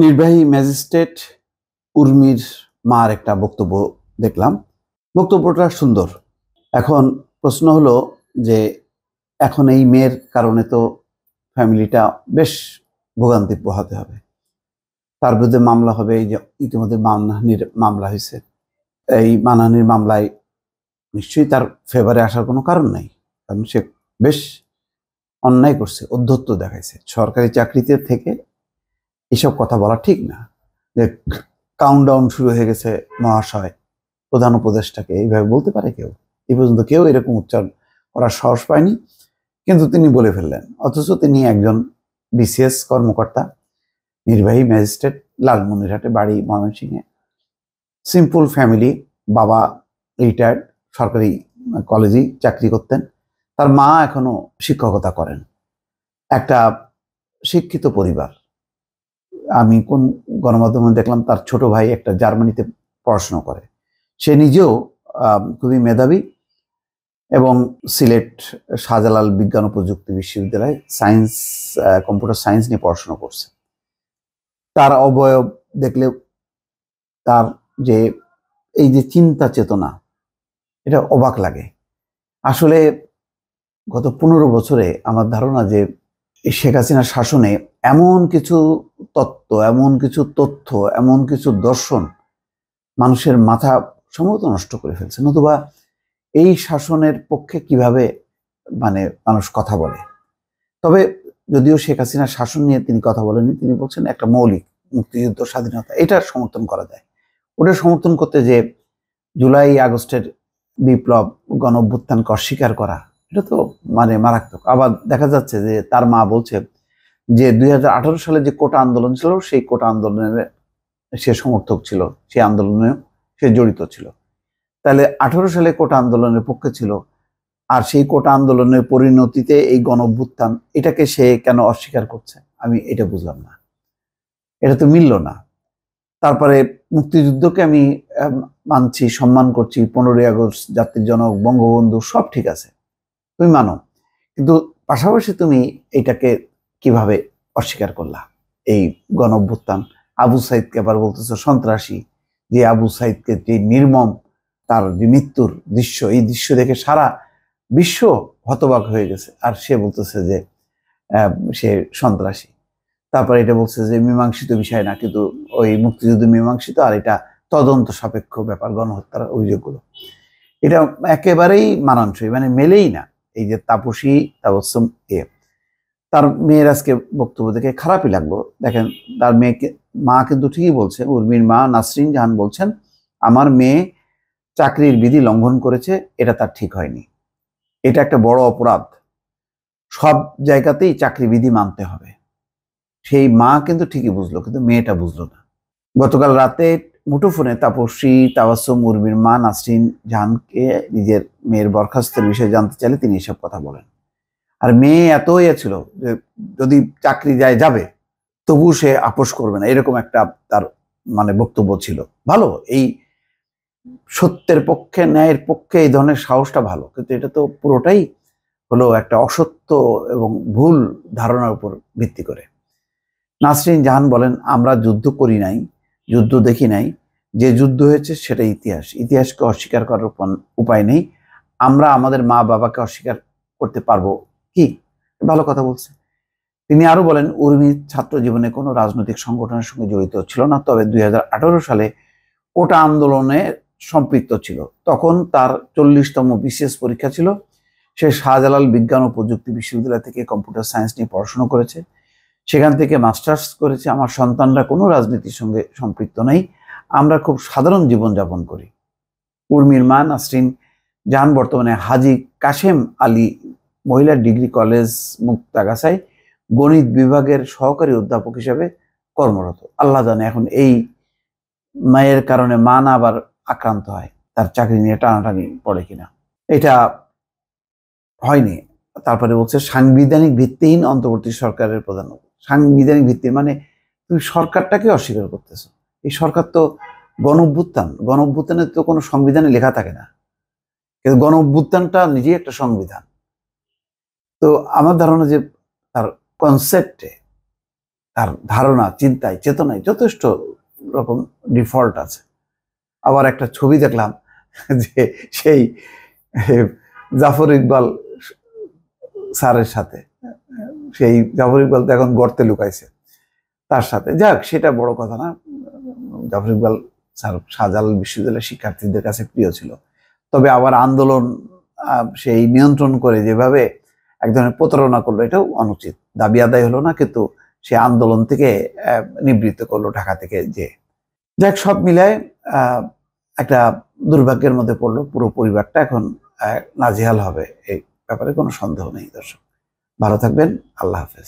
নির্বাহী ম্যাজিস্ট্রেট উর্মির মার একটা বক্তব্য দেখলাম। বক্তব্যটা সুন্দর। এখন প্রশ্ন হলো যে এখন এই মেয়ের কারণে তো ফ্যামিলিটা বেশ ভোগান্তি পোহাতে হবে। তার বিরুদ্ধে মামলা হবে। এই যে ইতিমধ্যে মানহানির মামলা হয়েছে, এই মানহানির মামলায় নিশ্চয়ই তার ফেভারে আসার কোনো কারণ নাই, কারণ সে বেশ অন্যায় করছে, অধ্যত্ব দেখাইছে। সরকারি চাকরিতে থেকে এসব কথা বলা ঠিক না, যে কাউন্টডাউন শুরু হয়ে গেছে মহাশয়, প্রধান উপদেষ্টাকে এইভাবে বলতে পারে কেউ? এই পর্যন্ত কেউ এরকম উচ্চারণ করার সাহস পায়নি, কিন্তু তিনি বলে ফেললেন। অথচ তিনি একজন বিসিএস কর্মকর্তা, নির্বাহী ম্যাজিস্ট্রেট, লালমনিরহাটে বাড়ি, ময়মনসিংহে, সিম্পল ফ্যামিলি। বাবা রিটায়ার্ড, সরকারি কলেজেই চাকরি করতেন, তার মা এখনো শিক্ষকতা করেন। একটা শিক্ষিত পরিবার। আমি কোন গণমাধ্যমে দেখলাম তার ছোট ভাই একটা জার্মানিতে পড়াশোনা করে। সে নিজেও খুবই মেধাবী এবং সিলেট শাহজালাল বিজ্ঞান ও প্রযুক্তি বিশ্ববিদ্যালয়ে সায়েন্স, কম্পিউটার সায়েন্স নিয়ে পড়াশোনা করছে। তার অবয়ব দেখলে তার যে এই যে চিন্তা চেতনা, এটা অবাক লাগে। আসলে গত 15 বছরে আমার ধারণা যে শেখ হাসিনার শাসনে এমন কিছু তত্ত্ব, এমন কিছু তথ্য, এমন কিছু দর্শন মানুষের মাথা সম্ভবত নষ্ট করে ফেলছে। নতুবা এই শাসনের পক্ষে কিভাবে মানুষ কথা বলে? তবে যদিও শেখ হাসিনার শাসন নিয়ে তিনি কথা বলেননি, তিনি বলছেন একটা মৌলিক মুক্তিযুদ্ধ, স্বাধীনতা, এটা সমর্থন করা যায়। ওটা সমর্থন করতে যে জুলাই আগস্টের বিপ্লব, গণ অভ্যুত্থানকে অস্বীকার করা, এটা তো মারাত্মক। আবার দেখা যাচ্ছে যে তার মা বলছে যে 2018 সালে যে কোটা আন্দোলন ছিল, সেই কোটা আন্দোলনের সে সমর্থক ছিল, সেই আন্দোলনেও সে জড়িত ছিল। তাহলে 18 সালে কোটা আন্দোলনের পক্ষে ছিল, আর সেই কোটা আন্দোলনের পরিণতিতে এই গণ অভ্যুত্থান, এটাকে সে কেন অস্বীকার করছে? আমি এটা বুঝলাম না, এটা তো মিলল না। তারপরে মুক্তিযুদ্ধকে আমি মানছি, সম্মান করছি, 15ই আগস্ট, জাতির জনক, বঙ্গবন্ধু, সব ঠিক আছে, তুমি মানো, কিন্তু পাশাপাশি তুমি এটাকে কিভাবে অস্বীকার করলা? এই গণ অভ্যুত্থান, আবু সাইদকে আবার বলতেছো সন্ত্রাসী। যে আবু সাইদকে যে নির্মম তার যে মৃত্যুর দৃশ্য, এই দৃশ্য দেখে সারা বিশ্ব হতবাক হয়ে গেছে, আর সে বলতেছে যে সে সন্ত্রাসী। তারপরে এটা বলছে যে মীমাংসিত বিষয় না, কিন্তু ওই মুক্তিযুদ্ধ মীমাংসিত, আর এটা তদন্ত সাপেক্ষ ব্যাপার, গণহত্যার অভিযোগগুলো। এটা একেবারেই মানানসই, মেলেই না। এই যে তাপসী, তাবস্সুম, তার মেয়ের আজকে বক্তব্য দেখে খারাপই লাগলো। দেখেন, তার মেয়েকে, মা কিন্তু ঠিকই বলছে, উর্মির মা নাসরিন জাহান বলছেন, আমার মেয়ে চাকরির বিধি লঙ্ঘন করেছে, এটা তার ঠিক হয়নি, এটা একটা বড় অপরাধ, সব জায়গাতেই চাকরি বিধি মানতে হবে। সেই মা কিন্তু ঠিকই বুঝলো, কিন্তু মেয়েটা বুঝলো না। গতকাল রাতে মুঠোফোনে তাপসী, তাবাসসুম, উর্মির মা নাসরিন জাহানকে নিজের মেয়ের বরখাস্তের বিষয়ে জানতে চাইলে তিনি এসব কথা বলেন। আর মেয়ে এত ছিল যে যদি চাকরি যাবে, তবু সে আপোষ করবে না, এরকম একটা তার বক্তব্য ছিল। ভালো, এই সত্যের পক্ষে, ন্যায়ের পক্ষে এই ধরনের সাহসটা ভালো, কিন্তু এটা তো পুরোটাই হলো একটা অসত্য এবং ভুল ধারণার উপর ভিত্তি করে। নাসরিন জাহান বলেন, আমরা যুদ্ধ করি নাই, যুদ্ধ দেখি নাই, যে যুদ্ধ হয়েছে সেটা ইতিহাস, ইতিহাসকে অস্বীকার করার উপায় নেই। আমরা আমাদের মা বাবাকে অস্বীকার করতে পারবো কি? ভালো কথা বলছে। তিনি আরো বলেন, উর্মি ছাত্র জীবনে কোনো রাজনৈতিক সংগঠনের সঙ্গে জড়িত ছিল না, তবে 2018 সালে কোটা আন্দোলনে সম্পৃক্ত ছিল। তখন তার 40তম বিসিএস পরীক্ষা ছিল। সে শাহজালাল বিজ্ঞান ও প্রযুক্তি বিশ্ববিদ্যালয় থেকে কম্পিউটার সায়েন্স নিয়ে পড়াশোনা করেছে, সেখান থেকে মাস্টার্স করেছে। আমার সন্তানরা কোনো রাজনীতির সঙ্গে সম্পৃক্ত নেই, আমরা খুব সাধারণ জীবনযাপন করি। উর্মির মা নাসরিন জাহান বর্তমানে হাজী কাশেম আলী মহিলা ডিগ্রি কলেজ, মুক্তাগাছায় গণিত বিভাগের সহকারী অধ্যাপক হিসেবে কর্মরত। আল্লাহ জানে এখন এই মায়ের কারণে মা না আবার আক্রান্ত হয়, তার চাকরি নিয়ে টানাটানি পড়ে কিনা। এটা হয়নি। তারপরে বলছে সাংবিধানিক ভিত্তিহীন অন্তর্বর্তী সরকারের প্রধান। সাংবিধানিক ভিত্তি তুমি সরকারটাকে অস্বীকার করতেছো। এই সরকার তো গণ অভ্যুত্থান, গণ অভ্যুত্থানের তো কোনো সংবিধানে লেখা থাকে না, কিন্তু গণ অভ্যুত্থানটা নিজেই একটা সংবিধান। তো আমার ধারণা যে তার কনসেপ্টে, তার ধারণা, চিন্তায়, চেতনায় যথেষ্ট রকম ডিফল্ট আছে। আবার একটা ছবি দেখলাম যে সেই জাফর ইকবাল স্যারের সাথে, সেই জাফর ইকবাল তো এখন গর্তে লুকাইছে, তার সাথে, যাক সেটা বড় কথা না। জাফর ইকবাল স্যার শাহজালাল বিশ্ববিদ্যালয়ের শিক্ষার্থীদের কাছে প্রিয় ছিল, তবে আবার আন্দোলন সেই নিয়ন্ত্রণ করে যেভাবে এক ধরনের প্রতারণা করলো, এটাও অনুচিত। দাবি আদায় হলো না, কিন্তু সে আন্দোলন থেকে নিবৃত্ত করলো ঢাকা থেকে। যে যাক, সব মিলায় একটা দুর্ভাগ্যের মধ্যে পড়লো পুরো পরিবারটা, এখন নাজেহাল হবে, এই ব্যাপারে কোনো সন্দেহ নেই। দর্শক ভালো থাকবেন, আল্লাহ হাফেজ।